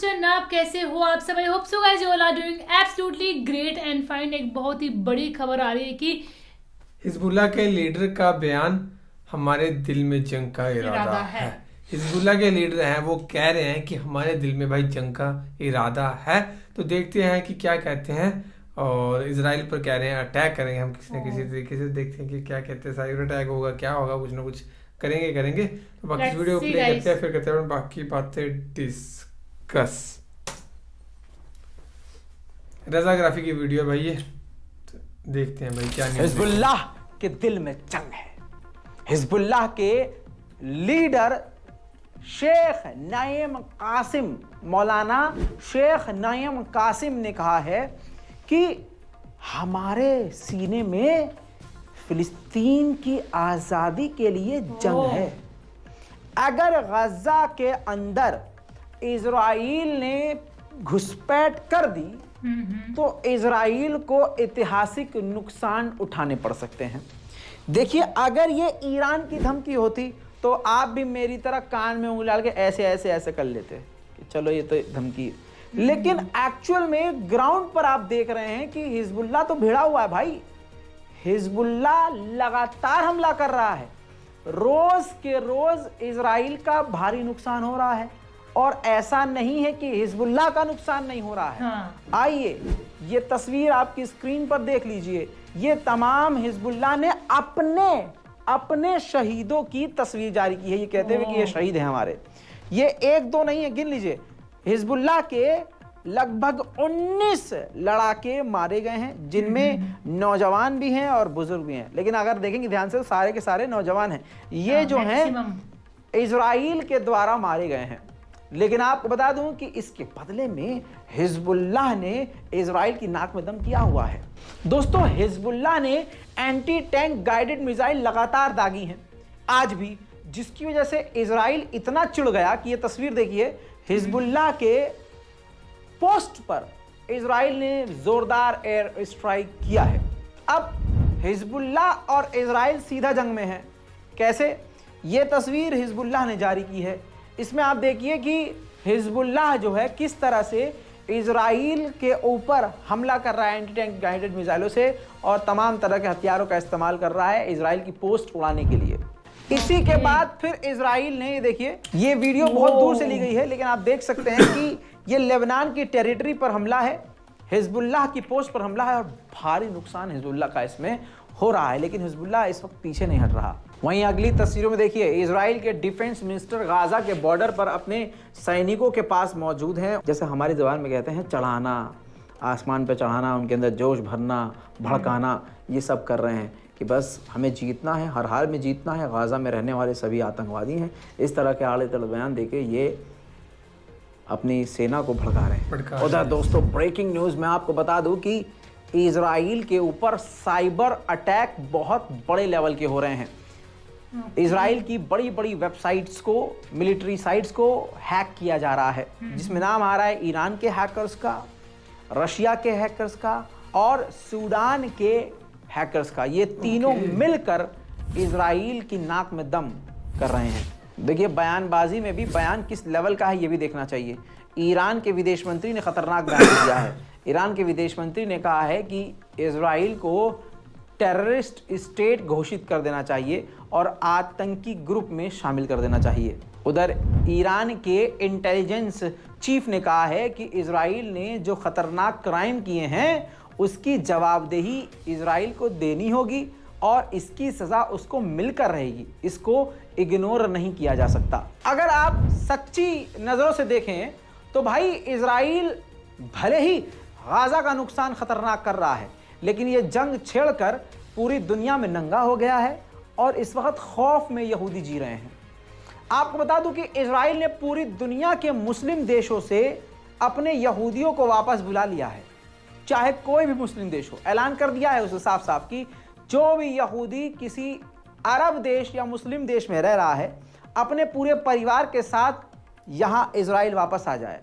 जनाब, कैसे हो आप सब? I hope so guys you all are doing absolutely great and fine. एक बहुत ही बड़ी खबर आ रही है कि हिजबुल्लाह के लीडर का बयान, हमारे दिल में जंग का इरादा है। हिजबुल्लाह के लीडर हैं, वो कह रहे हैं कि हमारे दिल में भाई जंग का इरादा है। तो देखते हैं कि क्या कहते हैं। और इजराइल पर कह रहे हैं अटैक करेंगे हम किसी न किसी तरीके से। देखते हैं कि क्या कहते हैं। साइबर अटैक होगा, क्या होगा, कुछ ना कुछ करेंगे। तो बाकी इस लेट्स वीडियो को सी प्ले गाइस। करते हैं, फिर करते हैं बाकी बातें डिस्कस। रजाग्राफी की वीडियो भाई ये, तो देखते हैं भाई क्या न्यूज़ है। हिजबुल्लाह के दिल में जंग है। हिजबुल्लाह के लीडर शेख नईम कासिम, मौलाना शेख नईम कासिम ने कहा है कि हमारे सीने में फिलिस्तीन की आजादी के लिए जंग है। अगर गजा के अंदर इजराइल ने घुसपैठ कर दी तो इजराइल को ऐतिहासिक नुकसान उठाने पड़ सकते हैं। देखिए, अगर ये ईरान की धमकी होती तो आप भी मेरी तरह कान में उंगली डाल के ऐसे कर लेते कि चलो ये तो धमकी है। लेकिन एक्चुअल में ग्राउंड पर आप देख रहे हैं कि हिजबुल्लाह तो भिड़ा हुआ है भाई। हिजबुल्लाह लगातार हमला कर रहा है। रोज के रोज इजराइल का भारी नुकसान हो रहा है। और ऐसा नहीं है कि हिजबुल्लाह का नुकसान नहीं हो रहा है। आइए ये तस्वीर आपकी स्क्रीन पर देख लीजिए। ये तमाम हिजबुल्लाह ने अपने शहीदों की तस्वीर जारी की है, ये कहते हुए कि ये शहीद हैं हमारे। ये एक दो नहीं है, गिन लीजिए। हिजबुल्लाह के लगभग 19 लड़ाके मारे गए हैं, जिनमें नौजवान भी हैं और बुजुर्ग भी हैं। लेकिन अगर देखेंगे ध्यान से तो सारे के सारे नौजवान हैं। ये जो हैं इजराइल के द्वारा मारे गए हैं। लेकिन आपको बता दूं कि इसके बदले में हिजबुल्लाह ने इजराइल की नाक में दम किया हुआ है। दोस्तों, हिजबुल्लाह ने एंटी टैंक गाइडेड मिसाइल लगातार दागी हैं आज भी, जिसकी वजह से इजराइल इतना चिढ़ गया कि ये तस्वीर देखिए। हिजबुल्लाह के पोस्ट पर इजराइल ने जोरदार एयर स्ट्राइक किया है। अब हिजबुल्लाह और इजराइल सीधा जंग में है। कैसे? ये तस्वीर हिजबुल्लाह ने जारी की है। इसमें आप देखिए कि हिजबुल्लाह जो है किस तरह से इजराइल के ऊपर हमला कर रहा है एंटी टैंक गाइडेड मिसाइलों से, और तमाम तरह के हथियारों का इस्तेमाल कर रहा है इजराइल की पोस्ट उड़ाने के लिए। इसी के बाद फिर इजराइल ने, ये देखिए, ये वीडियो बहुत दूर से ली गई है, लेकिन आप देख सकते हैं कि ये लेबनान की टेरिटरी पर हमला है, हिजबुल्लाह की पोस्ट पर हमला है, और भारी नुकसान हिजबुल्लाह का इसमें हो रहा है। लेकिन हिजबुल्लाह इस वक्त पीछे नहीं हट रहा। वहीं अगली तस्वीरों में देखिए, इजराइल के डिफेंस मिनिस्टर गाजा के बॉर्डर पर अपने सैनिकों के पास मौजूद हैं। जैसे हमारी ज़बान में कहते हैं चढ़ाना, आसमान पे चढ़ाना, उनके अंदर जोश भरना, भड़काना, ये सब कर रहे हैं कि बस हमें जीतना है, हर हाल में जीतना है। गाजा में रहने वाले सभी आतंकवादी हैं। इस तरह के आड़े तड़ बयान देके ये अपनी सेना को भड़का रहे हैं। उधर दोस्तों, ब्रेकिंग न्यूज़ में आपको बता दूं कि इजराइल के ऊपर साइबर अटैक बहुत बड़े लेवल के हो रहे हैं। इजराइल की बड़ी बड़ी वेबसाइट्स को, मिलिट्री साइट्स को हैक किया जा रहा है, जिसमें नाम आ रहा है ईरान के हैकर्स का, रशिया के हैकर्स का और सूडान के हैकर्स का। ये तीनों मिलकर इजराइल की नाक में दम कर रहे हैं। देखिए, बयानबाजी में भी बयान किस लेवल का है ये भी देखना चाहिए। ईरान के विदेश मंत्री ने खतरनाक बयान दिया है। ईरान के विदेश मंत्री ने कहा है कि इजराइल को टेररिस्ट स्टेट घोषित कर देना चाहिए और आतंकी ग्रुप में शामिल कर देना चाहिए। उधर ईरान के इंटेलिजेंस चीफ ने कहा है कि इजराइल ने जो खतरनाक क्राइम किए हैं उसकी जवाबदेही इजराइल को देनी होगी और इसकी सज़ा उसको मिलकर रहेगी। इसको इग्नोर नहीं किया जा सकता। अगर आप सच्ची नज़रों से देखें तो भाई इजराइल भले ही गाजा का नुकसान खतरनाक कर रहा है, लेकिन ये जंग छेड़कर पूरी दुनिया में नंगा हो गया है और इस वक्त खौफ में यहूदी जी रहे हैं। आपको बता दूं कि इजराइल ने पूरी दुनिया के मुस्लिम देशों से अपने यहूदियों को वापस बुला लिया है, चाहे कोई भी मुस्लिम देश हो। ऐलान कर दिया है उसे साफ साफ कि जो भी यहूदी किसी अरब देश या मुस्लिम देश में रह रहा है, अपने पूरे परिवार के साथ यहाँ इजराइल वापस आ जाए।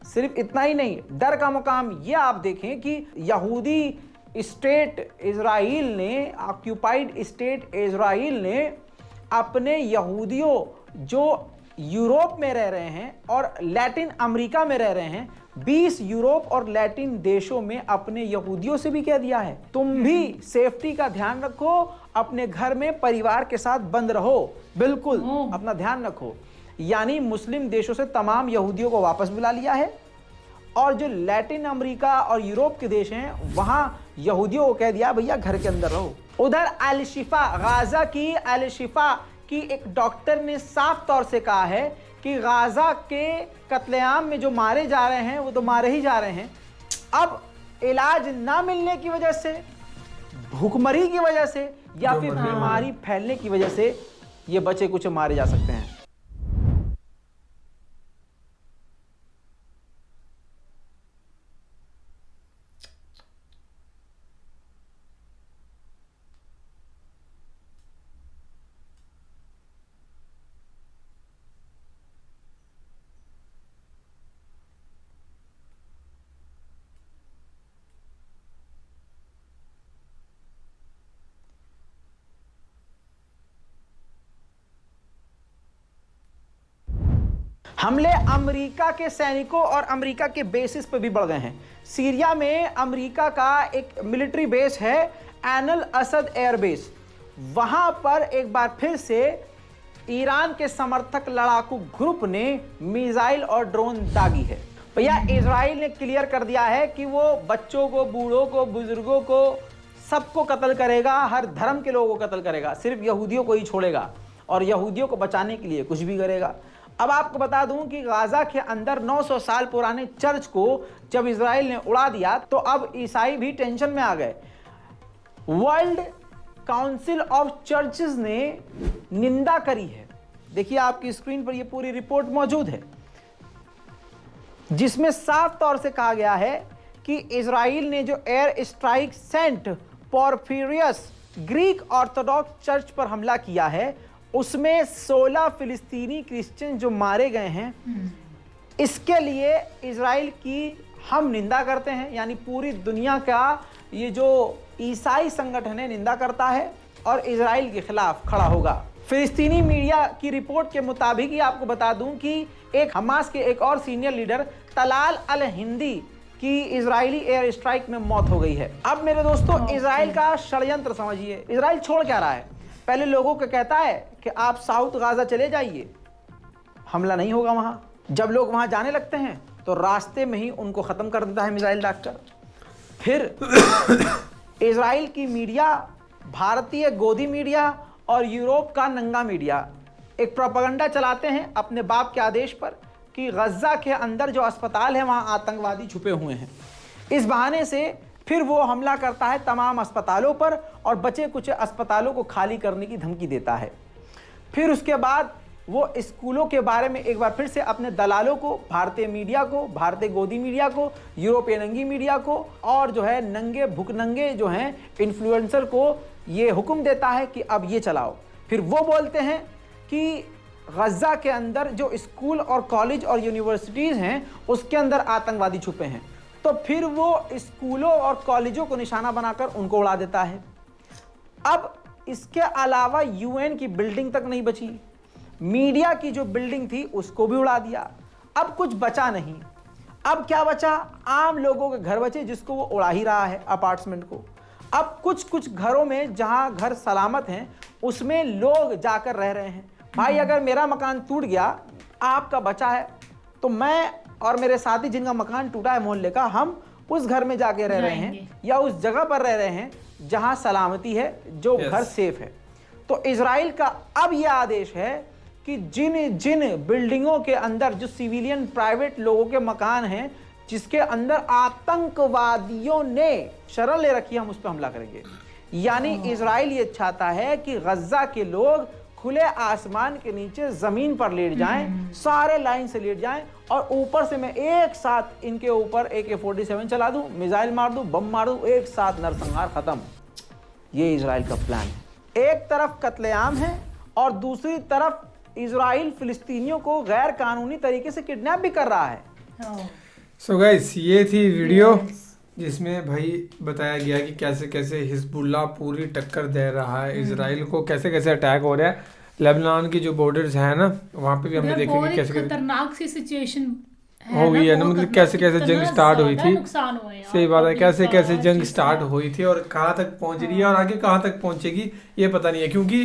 सिर्फ इतना ही नहीं, डर का मुकाम ये आप देखें कि यहूदी स्टेट इजराइल ने, ऑक्यूपाइड स्टेट इजराइल ने अपने यहूदियों जो यूरोप में रह रहे हैं और लैटिन अमेरिका में रह रहे हैं, 20 यूरोप और लैटिन देशों में अपने यहूदियों से भी कह दिया है तुम भी सेफ्टी का ध्यान रखो, अपने घर में परिवार के साथ बंद रहो, बिल्कुल अपना ध्यान रखो। यानी मुस्लिम देशों से तमाम यहूदियों को वापस बुला लिया है और जो लैटिन अमेरिका और यूरोप के देश हैं वहां यहूदियों को कह दिया भैया घर के अंदर रहो। उधर अल शिफा, गाजा की अल शिफा की एक डॉक्टर ने साफ तौर से कहा है कि गाजा के कत्लेआम में जो मारे जा रहे हैं वो तो मारे ही जा रहे हैं, अब इलाज ना मिलने की वजह से, भूखमरी की वजह से या फिर बीमारी फैलने की वजह से ये बच्चे कुछ मारे जा सकते हैं। हमले अमेरिका के सैनिकों और अमेरिका के बेसिस पर भी बढ़ गए हैं। सीरिया में अमेरिका का एक मिलिट्री बेस है, एनल असद एयरबेस, वहां पर एक बार फिर से ईरान के समर्थक लड़ाकू ग्रुप ने मिसाइल और ड्रोन दागी है। भैया इजराइल ने क्लियर कर दिया है कि वो बच्चों को, बूढ़ों को, बुजुर्गों को, सबको कत्ल करेगा, हर धर्म के लोगों को कत्ल करेगा, सिर्फ यहूदियों को ही छोड़ेगा और यहूदियों को बचाने के लिए कुछ भी करेगा। अब आपको बता दूं कि गाजा के अंदर 900 साल पुराने चर्च को जब इजराइल ने उड़ा दिया तो अब ईसाई भी टेंशन में आ गए। वर्ल्ड काउंसिल ऑफ चर्चेस ने निंदा करी है। देखिए आपकी स्क्रीन पर ये पूरी रिपोर्ट मौजूद है जिसमें साफ तौर से कहा गया है कि इजराइल ने जो air strike Saint Porphyrius Greek Orthodox church पर हमला किया है उसमें 16 फिलिस्तीनी क्रिश्चियन जो मारे गए हैं, इसके लिए इजराइल की हम निंदा करते हैं। यानी पूरी दुनिया का ये जो ईसाई संगठन है निंदा करता है और इजराइल के खिलाफ खड़ा होगा। फिलिस्तीनी मीडिया की रिपोर्ट के मुताबिक ही आपको बता दूं कि एक हमास के एक और सीनियर लीडर तलाल अल हिंदी की इजरायली एयर स्ट्राइक में मौत हो गई है। अब मेरे दोस्तों इजराइल का षड्यंत्र समझिए। इजराइल छोड़ क्या रहा है? पहले लोगों को कहता है कि आप साउथ गाजा चले जाइए, हमला नहीं होगा वहां। जब लोग वहां जाने लगते हैं तो रास्ते में ही उनको खत्म कर देता है मिसाइल दागकर। फिर इजराइल की मीडिया, भारतीय गोदी मीडिया और यूरोप का नंगा मीडिया एक प्रोपेगेंडा चलाते हैं अपने बाप के आदेश पर कि गजा के अंदर जो अस्पताल है वहां आतंकवादी छुपे हुए हैं। इस बहाने से फिर वो हमला करता है तमाम अस्पतालों पर और बचे कुछ अस्पतालों को खाली करने की धमकी देता है। फिर उसके बाद वो स्कूलों के बारे में एक बार फिर से अपने दलालों को, भारतीय मीडिया को, भारतीय गोदी मीडिया को, यूरोपीय नंगी मीडिया को और जो है नंगे भुकनंगे जो हैं इन्फ्लुएंसर को ये हुक्म देता है कि अब ये चलाओ। फिर वो बोलते हैं कि गजा के अंदर जो स्कूल और कॉलेज और यूनिवर्सिटीज़ हैं उसके अंदर आतंकवादी छुपे हैं, तो फिर वो स्कूलों और कॉलेजों को निशाना बनाकर उनको उड़ा देता है। अब इसके अलावा यूएन की बिल्डिंग तक नहीं बची, मीडिया की जो बिल्डिंग थी उसको भी उड़ा दिया। अब कुछ बचा नहीं। अब क्या बचा? आम लोगों के घर बचे जिसको वो उड़ा ही रहा है, अपार्टमेंट को। अब कुछ कुछ घरों में जहां घर सलामत हैं उसमें लोग जाकर रह रहे हैं। भाई अगर मेरा मकान टूट गया, आपका बचा है, तो मैं और मेरे साथी जिनका मकान टूटा है मोहल्ले का, हम उस घर में जाके रह रहे हैं या उस जगह पर रह रहे हैं जहां सलामती है, जो घर सेफ है। तो इजराइल का अब यह आदेश है कि जिन जिन बिल्डिंगों के अंदर जो सिविलियन प्राइवेट लोगों के मकान हैं जिसके अंदर आतंकवादियों ने शरण ले रखी है, हम उस पर हमला करेंगे। यानी इजराइल ये चाहता है कि गजा के लोग खुले आसमान के नीचे जमीन पर लेट जाएं, सारे लाइन से लेट जाएं और ऊपर से मैं एक साथ इनके ऊपर AK-47 चला दूं, मिसाइल मार दूं, बम मार दूं, एक साथ नरसंहार खत्म। ये इजराइल का प्लान है। एक तरफ कत्लेआम है और दूसरी तरफ इजराइल फिलिस्तीनियों को गैर कानूनी तरीके से किडनैप भी कर रहा है। सो गाइस, ये थी वीडियो जिसमें भाई बताया गया कि कैसे कैसे हिजबुल्लाह पूरी टक्कर दे रहा है इजराइल को, कैसे कैसे अटैक हो रहा है। लेबनान की जो बॉर्डर्स हैं ना, वहाँ पे भी हमने देखा कि कैसे खतरनाक सी सिचुएशन हो गई है ना, मतलब कैसे कैसे जंग स्टार्ट हुई थी। नुकसान हुए हैं, सही बात है, कैसे कैसे जंग चीज़ स्टार्ट हुई थी और कहाँ तक पहुंच रही है और आगे कहाँ तक पहुंचेगी ये पता नहीं है। क्योंकि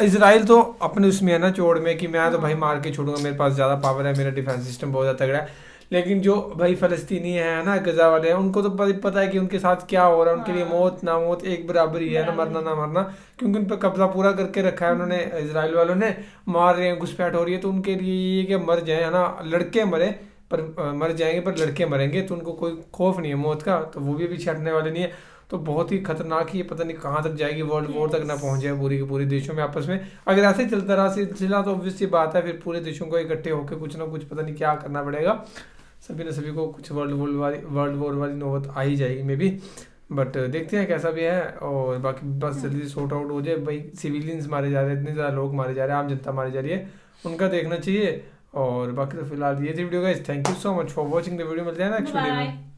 इसराइल तो अपने उसमें है ना चोड़ में कि मैं तो भाई मार के छोड़ूंगा, मेरे पास ज़्यादा पावर है, मेरा डिफेंस सिस्टम बहुत ज़्यादा तगड़ा है। लेकिन जो भाई फ़लस्तीनी है ना, गजा वाले हैं, उनको तो पता है कि उनके साथ क्या हो रहा है, उनके लिए मौत ना मौत एक बराबर ही है ना, मरना ना मरना, क्योंकि उन पर कब्जा पूरा करके रखा है उन्होंने, इसराइल वालों ने। मार रहे हैं, घुसपैठ हो रही है, तो उनके लिए ये कि मर जाए है ना, लड़के मरे पर मर जाएंगे पर लड़के मरेंगे, तो उनको कोई खौफ नहीं है मौत का, तो वो भी अभी छटने वाले नहीं है। तो बहुत ही खतरनाक ही, पता नहीं कहाँ तक जाएगी, वर्ल्ड वॉर तक ना पहुंच जाए पूरी के पूरे देशों में आपस में। अगर ऐसे ही चलता रहा सिलसिला तो ऑब्वियस सी बात है, फिर पूरे देशों को इकट्ठे होकर कुछ ना कुछ पता नहीं क्या करना पड़ेगा, सभी न सभी को कुछ वर्ल्ड वॉर वाली नौबत आ ही जाएगी मे बी। बट देखते हैं कैसा भी है, और बाकी बस जल्दी सॉर्ट आउट हो जाए भाई। सिविलियंस मारे जा रहे हैं, इतने ज़्यादा लोग मारे जा रहे हैं, आम जनता मारी जा रही है, उनका देखना चाहिए। और बाकी तो फिलहाल ये थी video guys, thank you so much for watching the video, मिलते हैं नेक्स्ट वीडियो में।